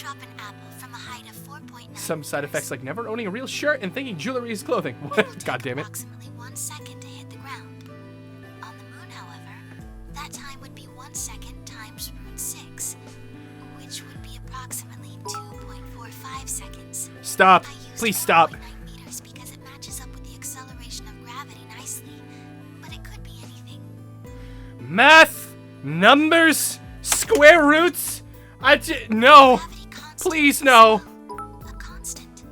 drop an apple from a height of 4.9 Some side effects like never owning a real shirt and thinking jewelry is clothing. It will take God damn it. approximately 1 second to hit the ground. On the moon, however, that time would be 1 second times root 6, which would be approximately 2.45 seconds. Stop. I used Please stop. 4.9 meters because it matches up with the acceleration of gravity nicely, but it could be anything. Math, numbers, square roots. No. Gravity constant Please, is no. A constant.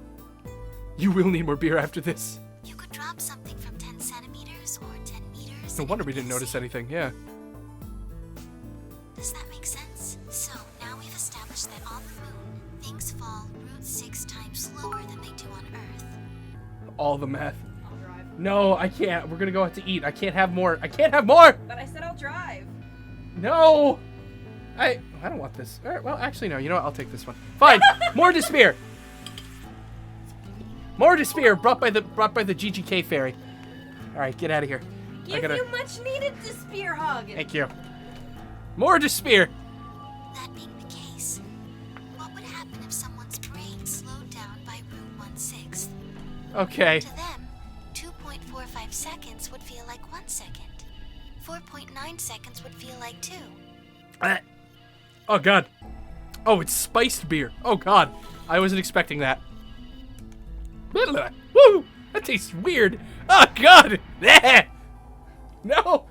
You will need more beer after this. You could drop something from 10 centimeters or 10 meters. No and wonder it we would didn't be the notice same. anything. Yeah. Does that make sense? So now we've established that on the moon, things fall root 6 times slower than they do on Earth. All the math. I'll drive. No, I can't. We're gonna go out to eat. I can't have more. I can't have more. But I said I'll drive. No. I don't want this. All right, well, actually, no. You know what? I'll take this one. Fine. More despair. More despair brought by the GGK ferry. All right, get out of here. Give you much needed despair hug. Thank you. More despair. That being the case, what would happen if someone's brain slowed down by root 1/6? Okay. To them, 2.45 seconds would feel like 1 second. 4.9 seconds would feel like 2. Oh God. Oh, it's spiced beer. Oh God. I wasn't expecting that. Woo! That tastes weird. Oh God. No,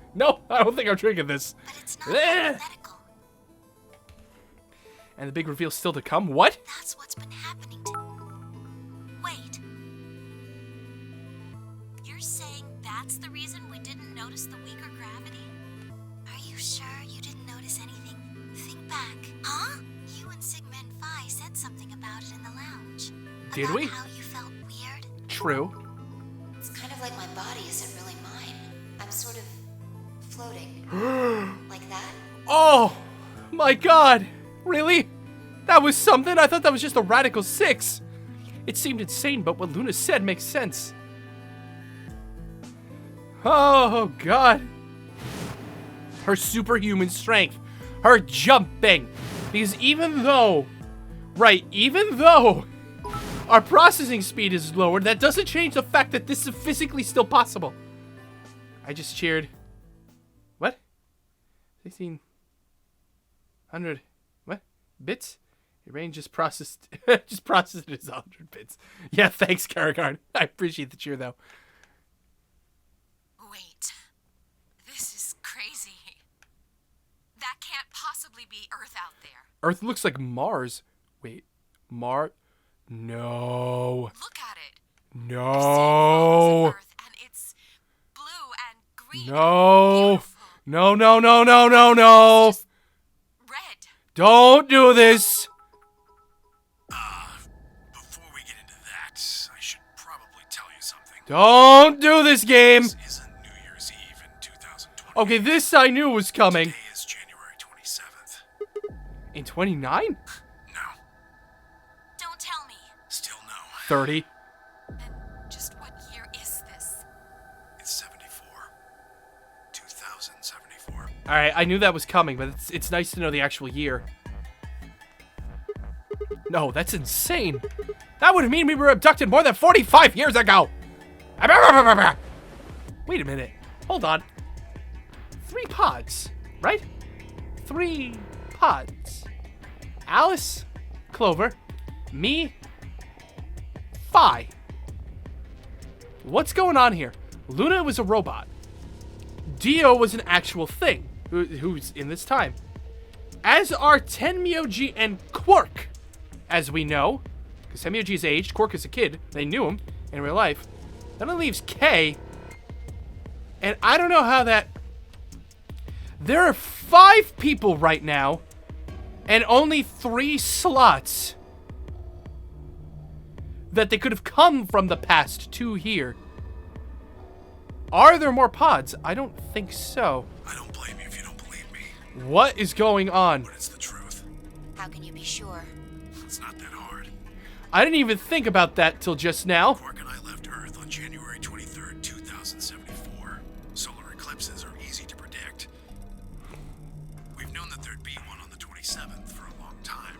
I don't think I'm drinking this. But it's not hypothetical. And the big reveal's still to come. What? That's what's been happening to... Wait. You're saying that's the reason we didn't notice the weaker gravity? Are you sure you didn't notice anything? Think back. Huh? You and Sigma and Phi said something about it in the lounge. Did About we? how you felt weird. True. It's kind of like my body isn't really mine. I'm sort of floating. Like that. Oh my God. Really? That was something? I thought that was just a radical 6. It seemed insane, but what Luna said makes sense. Oh God. Her superhuman strength. Her jumping. Because even though our processing speed is lowered, that doesn't change the fact that this is physically still possible. I just cheered. What? 1600 what? Bits? Your range just processed it as 100 bits. Yeah, thanks, Karagarn. I appreciate the cheer though. Wait. This is crazy. That can't possibly be Earth out there. Earth looks like Mars. Wait, No. Look at it. No. Earth, and it's blue and green. No. And beautiful. No. Just red. Don't do this. Before we get into that, I should probably tell you something. Don't do this game. This isn't New Year's Eve in 2020. Okay, this I knew was coming. Today is January 27th. In 29? No, Don't tell me. still no. 30? And just what year is this? It's 74. 2074. Alright, I knew that was coming, but it's nice to know the actual year. No, that's insane. That would mean we were abducted more than 45 years ago. Wait a minute. Hold on. 3 pods, right? 3 pods. Alice, Clover, me, Phi. What's going on here? Luna was a robot. Dio was an actual thing who's in this time. As are Tenmyoji and Quark, as we know. Because Tenmyoji is aged, Quark is a kid. They knew him in real life. Then it leaves K. And I don't know how that... There are 5 people right now. And only 3 slots. That they could have come from the past to here. Are there more pods? I don't think so. I don't blame you if you don't believe me, What is going on? but it's the truth. How can you be sure? It's not that hard. I didn't even think about that till just now. Quark and I left Earth on January 23rd, 2074. Solar eclipses are easy to predict. We've known that there'd be one on the 27th for a long time.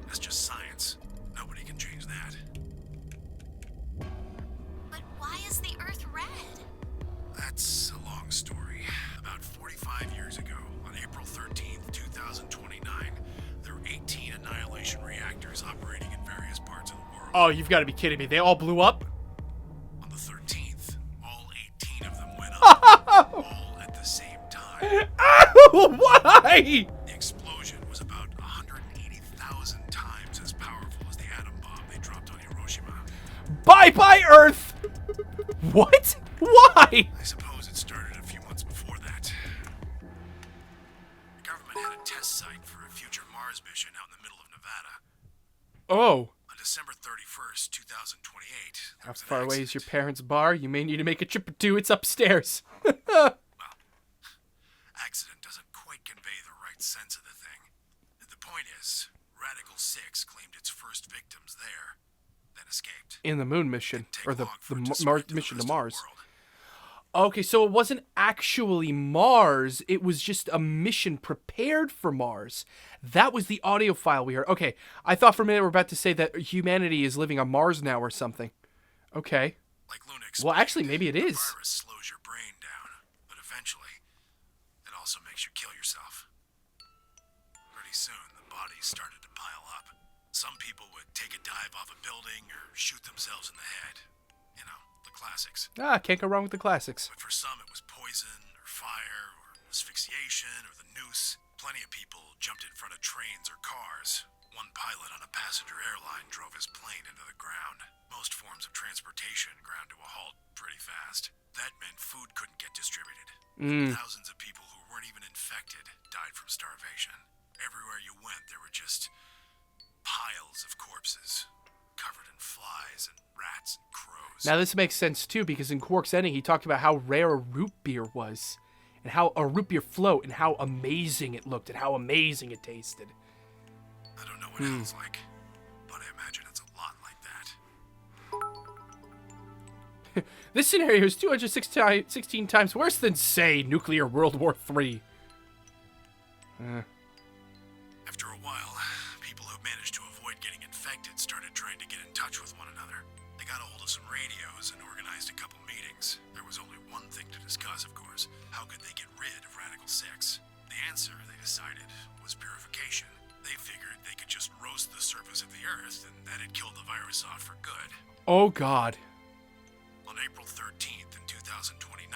That's just Oh, you've got to be kidding me. They all blew up? On the 13th, all 18 of them went up, all at the same time. Why? The explosion was about 180,000 times as powerful as the atom bomb they dropped on Hiroshima. Bye-bye, Earth! What? Why? I suppose it started a few months before that. The government had a test site for a future Mars mission out in the middle of Nevada. Oh. On December 31st, 2028, there How was an far away is your accident. parents' bar? You may need to make a trip or two. It's upstairs. Accident doesn't quite convey the right sense of the thing. The point is, Radical 6 claimed its first victims there, then escaped. In the moon mission. Take Or the long for it to Mars spread to the mission to rest of the Mars. world. Okay, so it wasn't actually Mars. It was just a mission prepared for Mars. That was the audio file we heard. Okay, I thought for a minute we were about to say that humanity is living on Mars now or something. Okay. Like Luna Well, explained, actually, maybe it the is. virus slows your brain down, but eventually, it also makes you kill yourself. Pretty soon, the bodies started to pile up. Some people would take a dive off a building or shoot themselves in the head. You know, the classics. Ah, can't go wrong with the classics. But for some, it was poison, or fire, or asphyxiation, or the noose. Plenty of people jumped in front of trains or cars. One pilot on a passenger airline drove his plane into the ground. Most forms of transportation ground to a halt pretty fast. That meant food couldn't get distributed. Thousands of people who weren't even infected died from starvation. Everywhere you went, there were just piles of corpses, covered in flies and rats and crows. Now this makes sense too, because in Quark's ending he talked about how rare a root beer was, and how a root beer float, and how amazing it looked, and how amazing it tasted. I don't know what hell's like, but I imagine it's a lot like that. This scenario is 216 times worse than, say, nuclear World War III. After a while, people who managed to avoid getting infected started trying to get in touch with one another. They got a hold of some radios and organized a couple meetings. There was only one thing to discuss, of course. How could they get rid of Radical 6? The answer, they decided, was purification. They figured they could just roast the surface of the Earth and that'd kill the virus off for good. Oh God. On April 13th in 2029,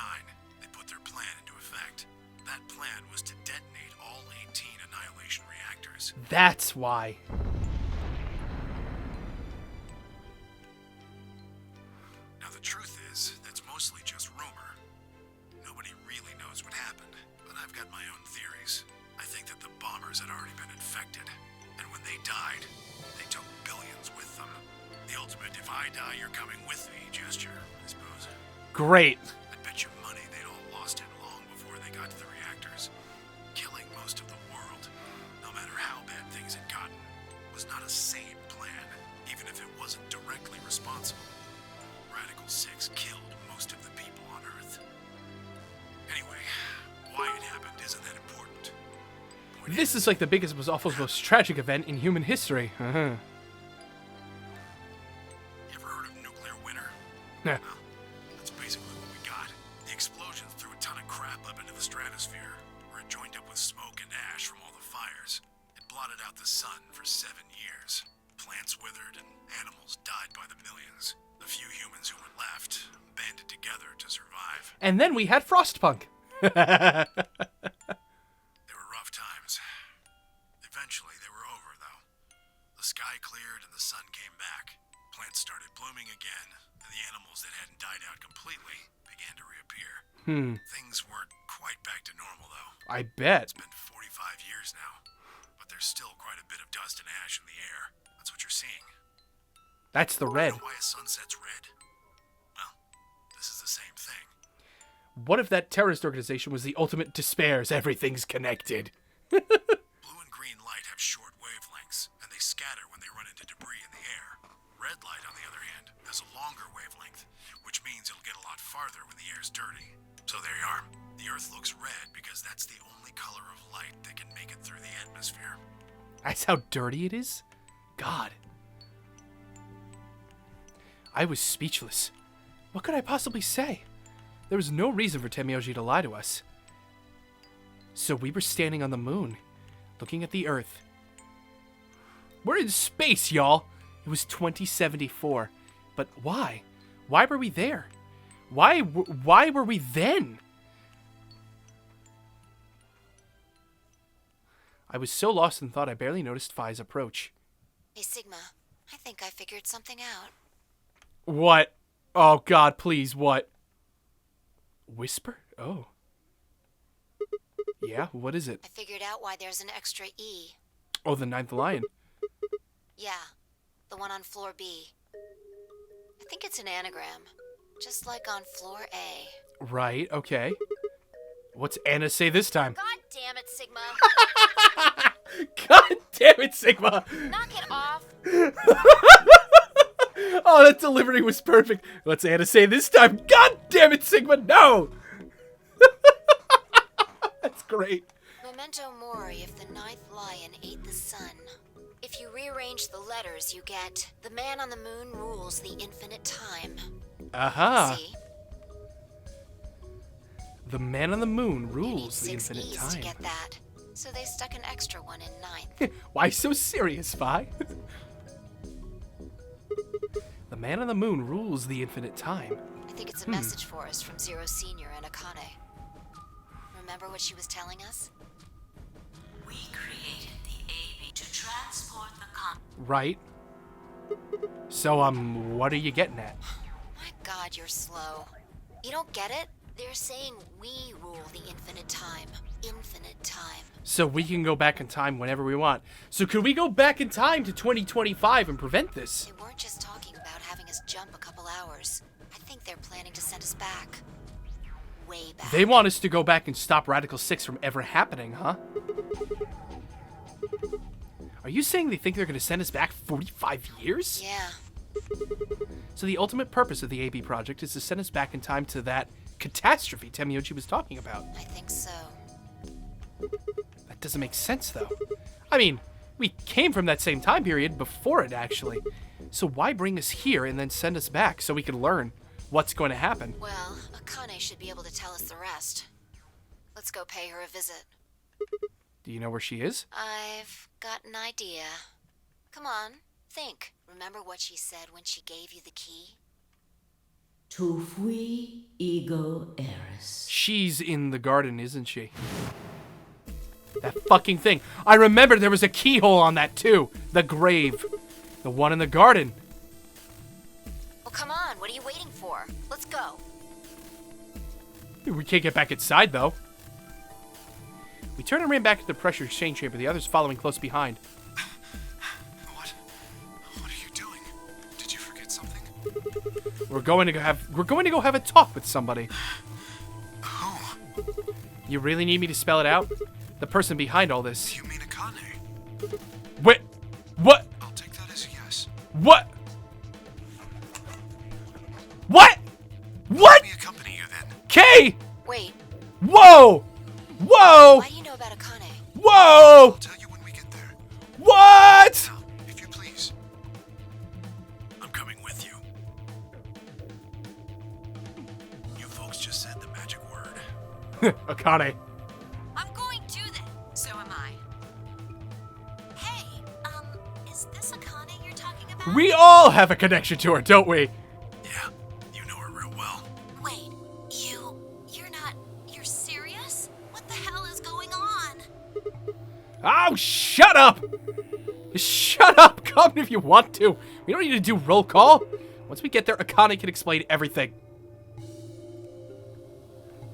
they put their plan into effect. That plan was to detonate all 18 annihilation reactors. That's why. Now the truth is, that's mostly just rumor. Nobody really knows what happened, but I've got my own theories. I think that the bombers had already been infected, and when they died, they took billions with them. The ultimate if I die, you're coming with me gesture, I suppose. Great. I bet you money they'd all lost it long before they got to the reactors. Killing most of the world, no matter how bad things had gotten, was not a sane plan, even if it wasn't directly responsible. Radical 6 killed most of the people on Earth. Anyway, why it happened isn't that important. Point This is like the biggest, most awful, most tragic event in human history. You ever heard of nuclear winter? Yeah. Well, that's basically what we got. The explosion threw a ton of crap up into the stratosphere, where it joined up with smoke and ash from all the fires. It blotted out the sun for 7 years. Plants withered and animals died by the millions. The few humans who were left banded together to survive. And then we had Frostpunk. They were rough times. Eventually, they were over, though. The sky cleared and the sun came back. Plants started blooming again, and the animals that hadn't died out completely began to reappear. Things weren't quite back to normal, though. I bet. It's been 45 years now, but there's still quite a bit of dust and ash in the air. That's what you're seeing. That's the red. You know why a sunset's red? Well, this is the same thing. What if that terrorist organization was the ultimate despairs? Everything's connected. Blue and green light have short wavelengths, and they scatter when they run into debris in the air. Red light, on the other hand, has a longer wavelength, which means it'll get a lot farther when the air's dirty. So there you are. The Earth looks red because that's the only color of light that can make it through the atmosphere. That's how dirty it is? God. I was speechless. What could I possibly say? There was no reason for Tenmyoji to lie to us. So we were standing on the moon, looking at the Earth. We're in space, y'all! It was 2074. But why? Why were we there? Why were we then? I was so lost and thought I barely noticed Phi's approach. Hey, Sigma. I think I figured something out. What? Oh, God, please, what? Whisper? Oh. Yeah, what is it? I figured out why there's an extra E. Oh, the Ninth Lion. Yeah, the one on floor B. I think it's an anagram, just like on floor A. Right, okay. What's Anna say this time? God damn it, Sigma. God damn it, Sigma! Knock it off. Oh, that delivery was perfect. What's Anna say this time? God damn it, Sigma, no! That's great. Memento mori if the ninth lion ate the sun. If you rearrange the letters, you get the man on the moon rules the infinite time. Aha. See? The man on the moon You need rules the 6 infinite E's time. to get that. So they stuck an extra one in ninth. Why so serious, Phi? The man on the moon rules the infinite time. I think it's a message for us from Zero Senior and Akane. Remember what she was telling us? We created the AB to transport the Right. So, what are you getting at? My God, you're slow. You don't get it? They're saying we rule the infinite time. Infinite time. So we can go back in time whenever we want. So could we go back in time to 2025 and prevent this? They weren't just talking about having us jump a couple hours. I think they're planning to send us back. Way back. They want us to go back and stop Radical 6 from ever happening, huh? Are you saying they think they're going to send us back 45 years? Yeah. So the ultimate purpose of the AB project is to send us back in time to that catastrophe Temioji was talking about. I think so. That doesn't make sense, though. I mean, we came from that same time period before it, actually. So why bring us here and then send us back so we can learn what's going to happen? Well, Akane should be able to tell us the rest. Let's go pay her a visit. Do you know where she is? I've got an idea. Come on, think. Remember what she said when she gave you the key? Tu fui ego eris. She's in the garden, isn't she? That fucking thing. I remember there was a keyhole on that, too. The grave. The one in the garden. Well, come on, what are you waiting for? Let's go. We can't get back inside, though. We turned and ran back to the pressure exchange chamber, the others following close behind. What? What are you doing? Did you forget something? We're going to go have a talk with somebody. Who? You really need me to spell it out? The person behind all this. You mean Akane? Wait, what? I'll take that as a yes. What? What? What? Let me accompany you then. Kay! Wait, Whoa! Whoa! why do you know about Akane? Whoa! I'll tell you when we get there. What? Now, if you please. I'm coming with you. You folks just said the magic word. Akane. I'm going to then. So am I. Hey, is this Akane you're talking about? We all have a connection to her, don't we? Yeah, you know her real well. Wait, you're serious? What the hell is going on? Oh, shut up! Shut up! Come if you want to. We don't need to do roll call. Once we get there, Akane can explain everything.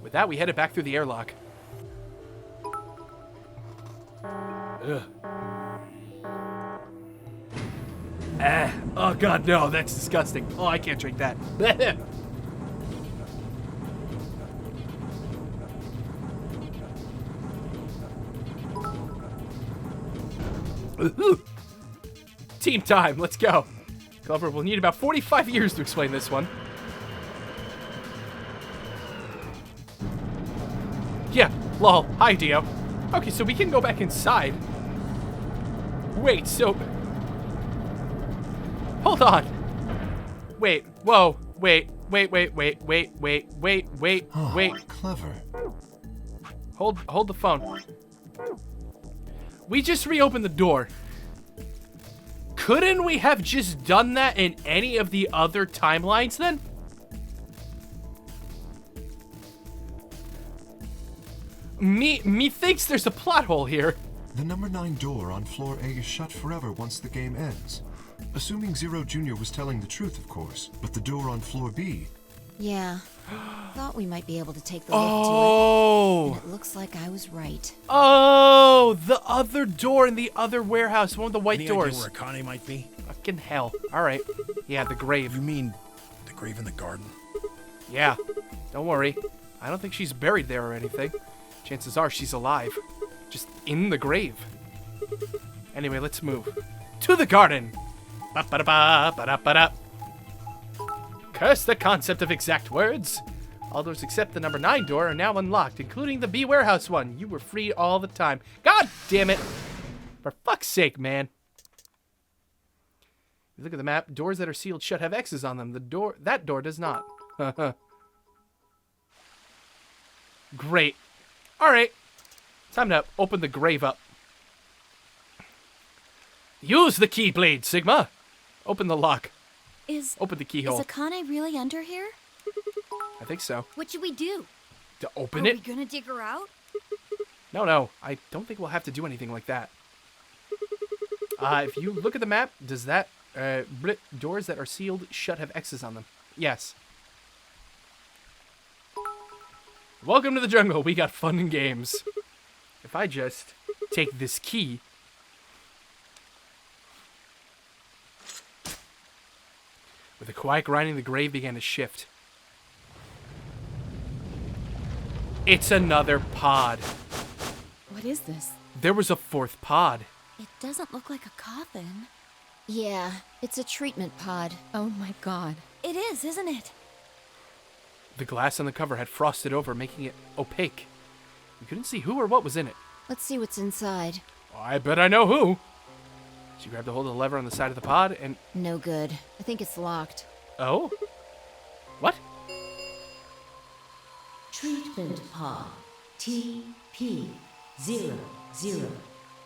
With that, we headed back through the airlock. Ugh. Oh god, no, that's disgusting. Oh, I can't drink that. Team time, let's go. Clover, we'll need about 45 years to explain this one. Yeah, lol. Hi, Dio. Okay, so we can go back inside. Wait, so... Hold on. Wait, whoa, wait. Clever. Hold the phone. We just reopened the door. Couldn't we have just done that in any of the other timelines then? Me thinks there's a plot hole here. The number 9 door on floor A is shut forever once the game ends. Assuming Zero Jr. was telling the truth, of course. But the door on floor B... Yeah. Thought we might be able to take the lift to Oh. it. And it looks like I was right. Oh, the other door in the other warehouse, one with the white Any doors. idea where Akane might be? Fucking hell. All right. Yeah, the grave. You mean the grave in the garden? Yeah. Don't worry. I don't think she's buried there or anything. Chances are she's alive. Just in the grave. Anyway, let's move. To the garden. Ba-ba-da-ba, ba-da-ba-da. Curse the concept of exact words. All doors except the number 9 door are now unlocked, including the B warehouse one. You were free all the time. God damn it. For fuck's sake, man. You look at the map. Doors that are sealed shut have X's on them. That door does not. Great. All right. Time to open the grave up. Use the keyblade, Sigma. Open the lock. Open the keyhole. Is Akane really under here? I think so. What should we do? To open Are it? we gonna dig her out? No. I don't think we'll have to do anything like that. If you look at the map, does that doors that are sealed shut have X's on them? Yes. Welcome to the jungle. We got fun and games. If I just take this key. With a quiet grinding, the grave began to shift. It's another pod. What is this? There was a 4th pod. It doesn't look like a coffin. Yeah, it's a treatment pod. Oh my god. It is, isn't it? The glass on the cover had frosted over, making it opaque. We couldn't see who or what was in it. Let's see what's inside. I bet I know who. She grabbed a hold of the lever on the side of the pod and... No good. I think it's locked. Oh? What? Treatment pod. TP00.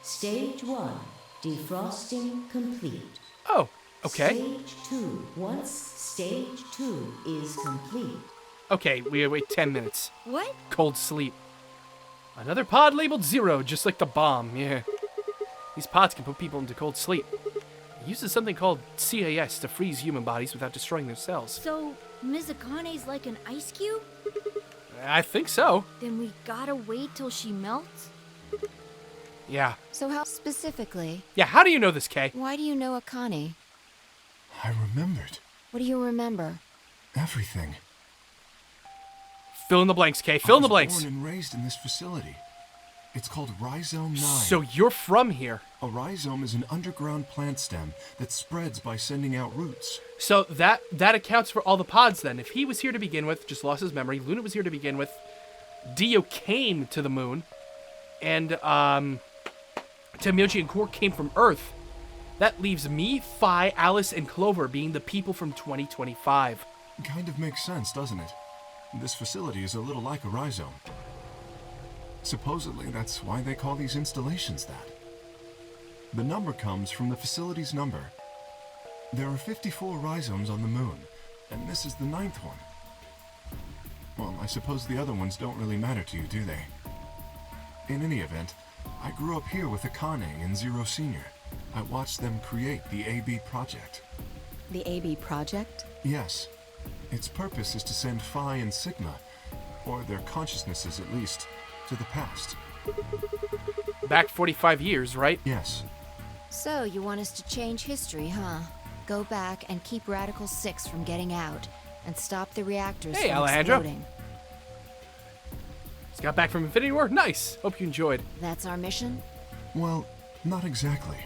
Stage 1. Defrosting complete. Oh, okay. Stage 2. Once stage 2 is complete. Okay, we wait 10 minutes. What? Cold sleep. Another pod labeled 0, just like the bomb, yeah. These pods can put people into cold sleep. It uses something called CAS to freeze human bodies without destroying their cells. So, Ms. Akane's like an ice cube? I think so. Then we gotta wait till she melts? Yeah. So how specifically? Yeah, how do you know this, Kay? Why do you know Akane? I remembered. What do you remember? Everything. Fill in the blanks, Kay. Fill in the I was blanks. born and raised in this facility. It's called Rhizome 9. So you're from here. A rhizome is an underground plant stem that spreads by sending out roots. So that accounts for all the pods then. If he was here to begin with, just lost his memory. Luna was here to begin with. Dio came to the moon. And Tenmyoji and Quark came from Earth. That leaves me, Phi, Alice, and Clover being the people from 2025. Kind of makes sense, doesn't it? This facility is a little like a rhizome. Supposedly, that's why they call these installations that. The number comes from the facility's number. There are 54 rhizomes on the moon, and this is the 9th one. Well, I suppose the other ones don't really matter to you, do they? In any event, I grew up here with Akane and Zero Senior. I watched them create the AB project. The AB project? Yes. Its purpose is to send Phi and Sigma, or their consciousnesses at least, to the past. Back 45 years, right? Yes. So you want us to change history, huh? Go back and keep Radical 6 from getting out, and stop the reactors Hey, from Alejandro. exploding. Just got back from Infinity War. Nice. Hope you enjoyed. That's our mission? Well, not exactly.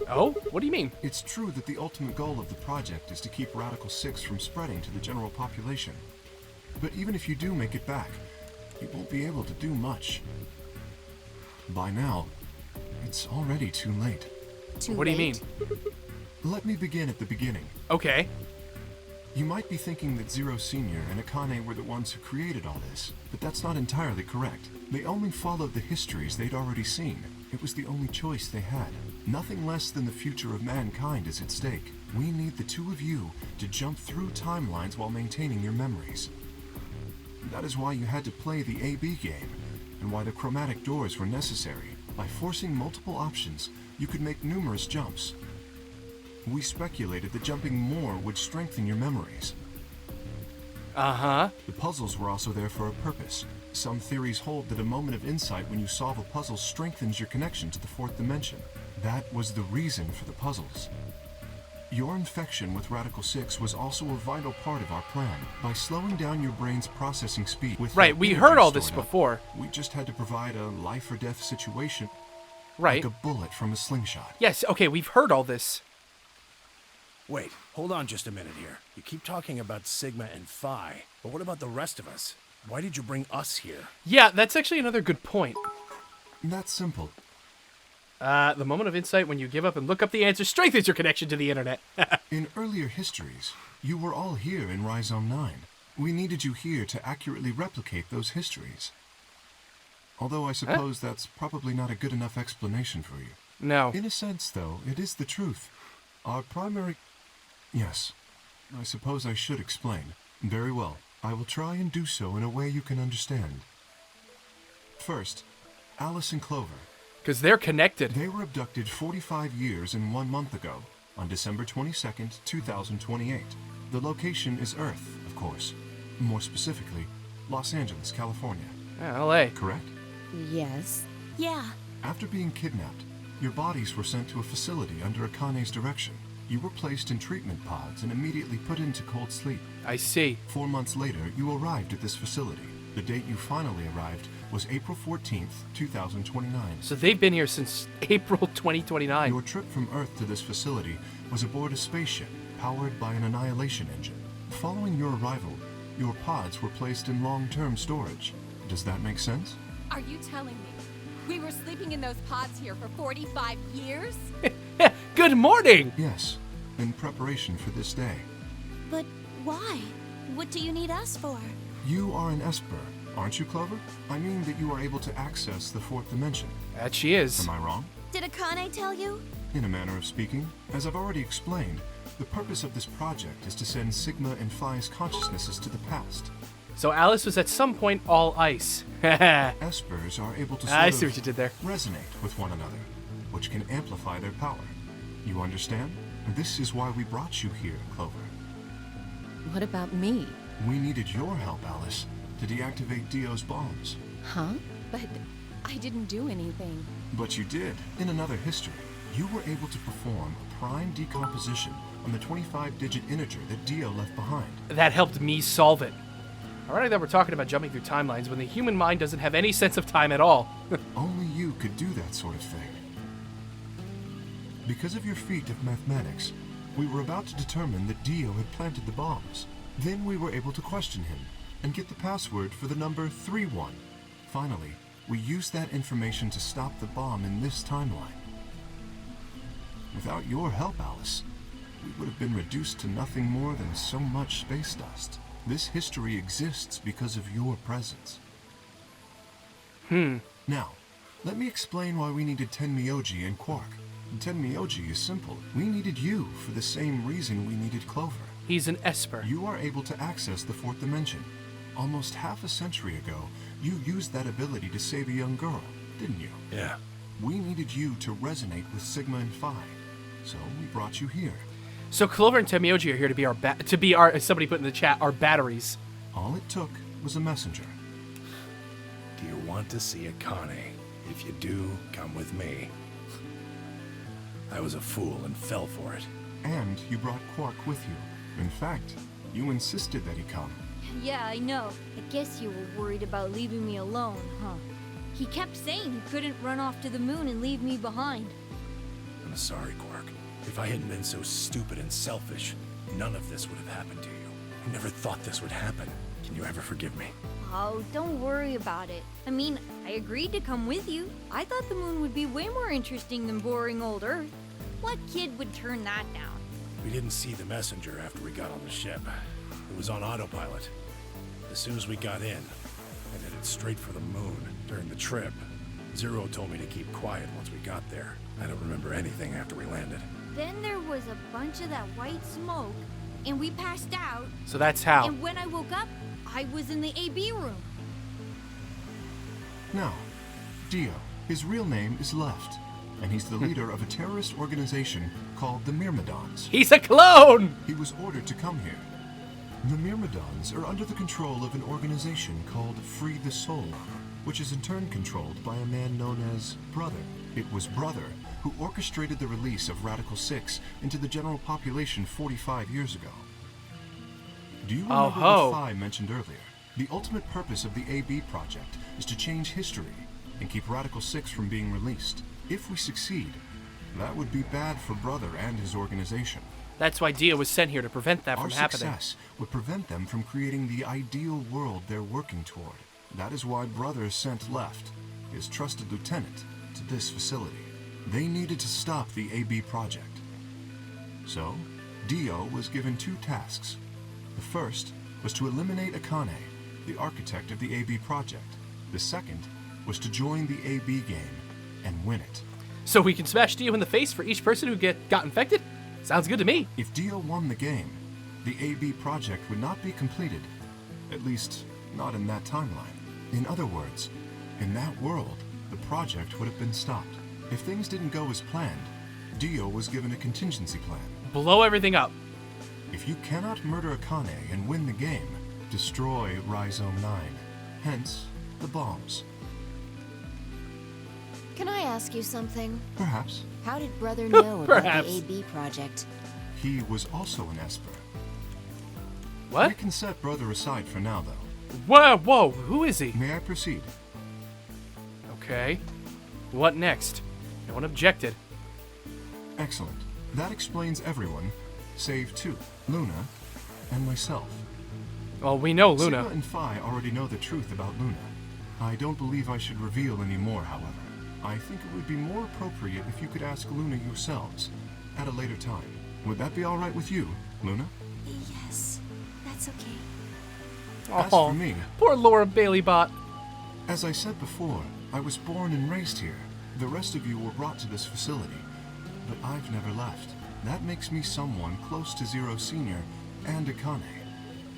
Oh? What do you mean? It's true that the ultimate goal of the project is to keep Radical 6 from spreading to the general population. But even if you do make it back, you won't be able to do much. By now, it's already too late. Too What do you mean? late? Let me begin at the beginning. Okay. You might be thinking that Zero Senior and Akane were the ones who created all this, but that's not entirely correct. They only followed the histories they'd already seen. It was the only choice they had. Nothing less than the future of mankind is at stake. We need the two of you to jump through timelines while maintaining your memories. That is why you had to play the AB game, and why the chromatic doors were necessary. By forcing multiple options, you could make numerous jumps. We speculated that jumping more would strengthen your memories. Uh-huh. The puzzles were also there for a purpose. Some theories hold that a moment of insight when you solve a puzzle strengthens your connection to the fourth dimension. That was the reason for the puzzles. Your infection with Radical 6 was also a vital part of our plan. By slowing down your brain's processing speed with Right, that we energy heard all this stored up, before. we just had to provide a life or death situation, Right. like a bullet from a slingshot. Yes, okay, we've heard all this. Wait, hold on just a minute here. You keep talking about Sigma and Phi, but what about the rest of us? Why did you bring us here? Yeah, that's actually another good point. That's simple. The moment of insight when you give up and look up the answer strengthens your connection to the internet. In earlier histories, you were all here in Rhizome 9. We needed you here to accurately replicate those histories. Although I suppose that's probably not a good enough explanation for you. No. In a sense, though, it is the truth. Our primary... Yes, I suppose I should explain. Very well. I will try and do so in a way you can understand. First, Alice and Clover. Because they're connected. They were abducted 45 years and 1 month ago, on December 22nd, 2028. The location is Earth, of course. More specifically, Los Angeles, California. Yeah, LA. Correct? Yes. Yeah. After being kidnapped, your bodies were sent to a facility under Akane's direction. You were placed in treatment pods and immediately put into cold sleep. I see. 4 months later, you arrived at this facility. The date you finally arrived was April 14th, 2029. So they've been here since April 2029. Your trip from Earth to this facility was aboard a spaceship powered by an annihilation engine. Following your arrival, your pods were placed in long-term storage. Does that make sense? Are you telling me we were sleeping in those pods here for 45 years? Good morning! Yes, in preparation for this day. But why? What do you need us for? You are an Esper, aren't you, Clover? I mean that you are able to access the fourth dimension. That she is. Am I wrong? Did Akane tell you? In a manner of speaking, as I've already explained, the purpose of this project is to send Sigma and Phi's consciousnesses to the past. So Alice was at some point all ice. I Espers are able to see what you did there. resonate with one another, which can amplify their power. You understand? This is why we brought you here, Clover. What about me? We needed your help, Alice, to deactivate Dio's bombs. Huh? But I didn't do anything. But you did. In another history, you were able to perform a prime decomposition on the 25-digit integer that Dio left behind. That helped me solve it. Alright, that we're talking about jumping through timelines when the human mind doesn't have any sense of time at all. Only you could do that sort of thing. Because of your feat of mathematics, we were about to determine that Dio had planted the bombs. Then we were able to question him and get the password for the number 31. Finally, we used that information to stop the bomb in this timeline. Without your help, Alice, we would have been reduced to nothing more than so much space dust. This history exists because of your presence. Now, let me explain why we needed Tenmyoji and Quark. Tenmyoji is simple. We needed you for the same reason we needed Clover. He's an Esper. You are able to access the fourth dimension. Almost half a century ago, you used that ability to save a young girl, didn't you? Yeah. We needed you to resonate with Sigma and Phi, so we brought you here. So Clover and Tenmyoji are here to be our somebody put in the chat, our batteries. All it took was a messenger. Do you want to see Akane? If you do, come with me. I was a fool and fell for it. And you brought Quark with you. In fact, you insisted that he come. Yeah, I know. I guess you were worried about leaving me alone, huh? He kept saying he couldn't run off to the moon and leave me behind. I'm sorry, Quark. If I hadn't been so stupid and selfish, none of this would have happened to you. I never thought this would happen. Can you ever forgive me? Oh, don't worry about it. I mean, I agreed to come with you. I thought the moon would be way more interesting than boring old Earth. What kid would turn that down? We didn't see the messenger after we got on the ship. It was on autopilot. As soon as we got in, I headed straight for the moon. During the trip, Zero told me to keep quiet once we got there. I don't remember anything after we landed. Then there was a bunch of that white smoke, and we passed out. So that's how. And when I woke up, I was in the AB room. Now, Dio, his real name is Left, and he's the leader of a terrorist organization called the Myrmidons. He's a clone! He was ordered to come here. The Myrmidons are under the control of an organization called Free the Soul, which is in turn controlled by a man known as Brother. It was Brother who orchestrated the release of Radical 6 into the general population 45 years ago. Do you remember what Phi mentioned earlier? The ultimate purpose of the AB project is to change history and keep Radical 6 from being released. If we succeed, that would be bad for Brother and his organization. That's why Dio was sent here, to prevent that from happening. Our success would prevent them from creating the ideal world they're working toward. That is why Brother sent Left, his trusted lieutenant, to this facility. They needed to stop the AB project. So, Dio was given 2 tasks. The first was to eliminate Akane, the architect of the AB project. The second was to join the AB game and win it. So we can smash Dio in the face for each person who got infected? Sounds good to me. If Dio won the game, the AB project would not be completed. At least, not in that timeline. In other words, in that world, the project would have been stopped. If things didn't go as planned, Dio was given a contingency plan. Blow everything up. If you cannot murder Akane and win the game, destroy Rhizome 9. Hence, the bombs. Can I ask you something? Perhaps. How did Brother know about Perhaps. the AB project? He was also an Esper. What? We can set Brother aside for now, though. Whoa, who is he? May I proceed? Okay. What next? No one objected. Excellent. That explains everyone, save 2, Luna and myself. Well, we know Luna. Sigma and Phi already know the truth about Luna. I don't believe I should reveal any more, however. I think it would be more appropriate if you could ask Luna yourselves at a later time. Would that be all right with you, Luna? Yes, that's okay. As for me, Poor Laura Bailey bot. as I said before, I was born and raised here. The rest of you were brought to this facility, but I've never left. That makes me someone close to Zero Senior and Akane.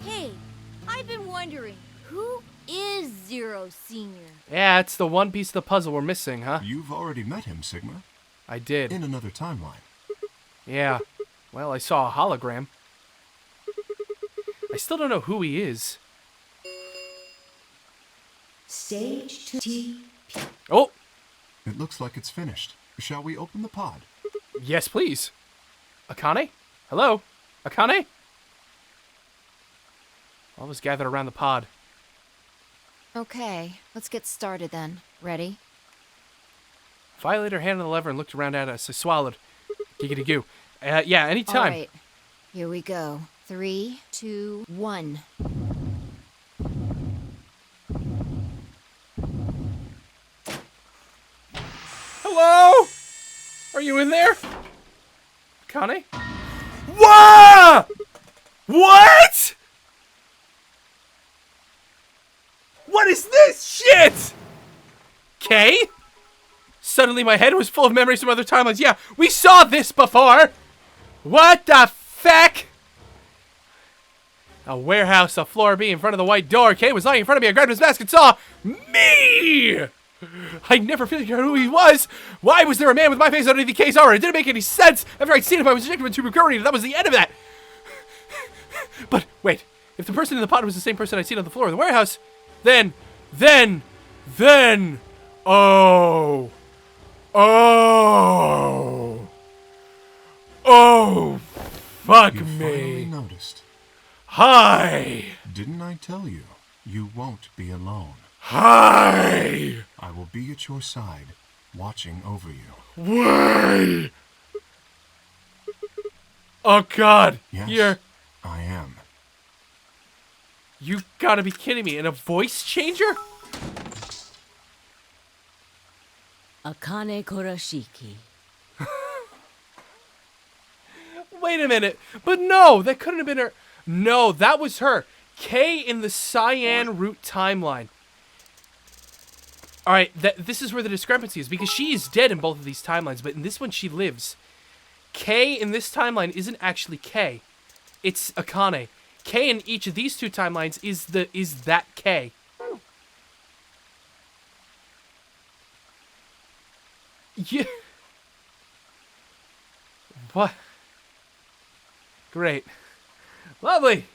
Hey, I've been wondering, who is Zero Senior? Yeah, it's the one piece of the puzzle we're missing, huh? You've already met him, Sigma. I did. In another timeline. Yeah. Well, I saw a hologram. I still don't know who he is. Stage 2. Oh! It looks like it's finished. Shall we open the pod? Yes, please. Akane? Hello? Akane? All was gathered around the pod. Okay, let's get started then. Ready? Phi laid her hand on the lever and looked around at us. I swallowed. Giggity goo. Yeah, anytime. All right, here we go. 3, 2, 1. Hello? Are you in there? Akane? Whoa! What? What is this shit? Okay. Suddenly my head was full of memories from other timelines. Yeah, we saw this before. What the feck? A warehouse, a floor B in front of the white door. Kay was lying in front of me. I grabbed his mask and saw me. I never figured out who he was. Why was there a man with my face underneath the case armor? It didn't make any sense. After I'd seen him, I was ejected into recurring, and that was the end of that. But wait, if the person in the pod was the same person I'd seen on the floor of the warehouse, then, oh, fuck You me. finally noticed. Hi. Didn't I tell you? You won't be alone. Hi. I will be at your side, watching over you. Why? Oh God. Yes, I am. You gotta be kidding me. And a voice changer? Akane Kurashiki. wait a minute. But no, that couldn't have been her. No, that was her. Kay in the Cyan Route timeline. Alright, this is where the discrepancy is, because she is dead in both of these timelines, but in this one she lives. Kay in this timeline isn't actually Kay. It's Akane. Kay in each of these two timelines is that Kay. Yeah. What? Great. Lovely.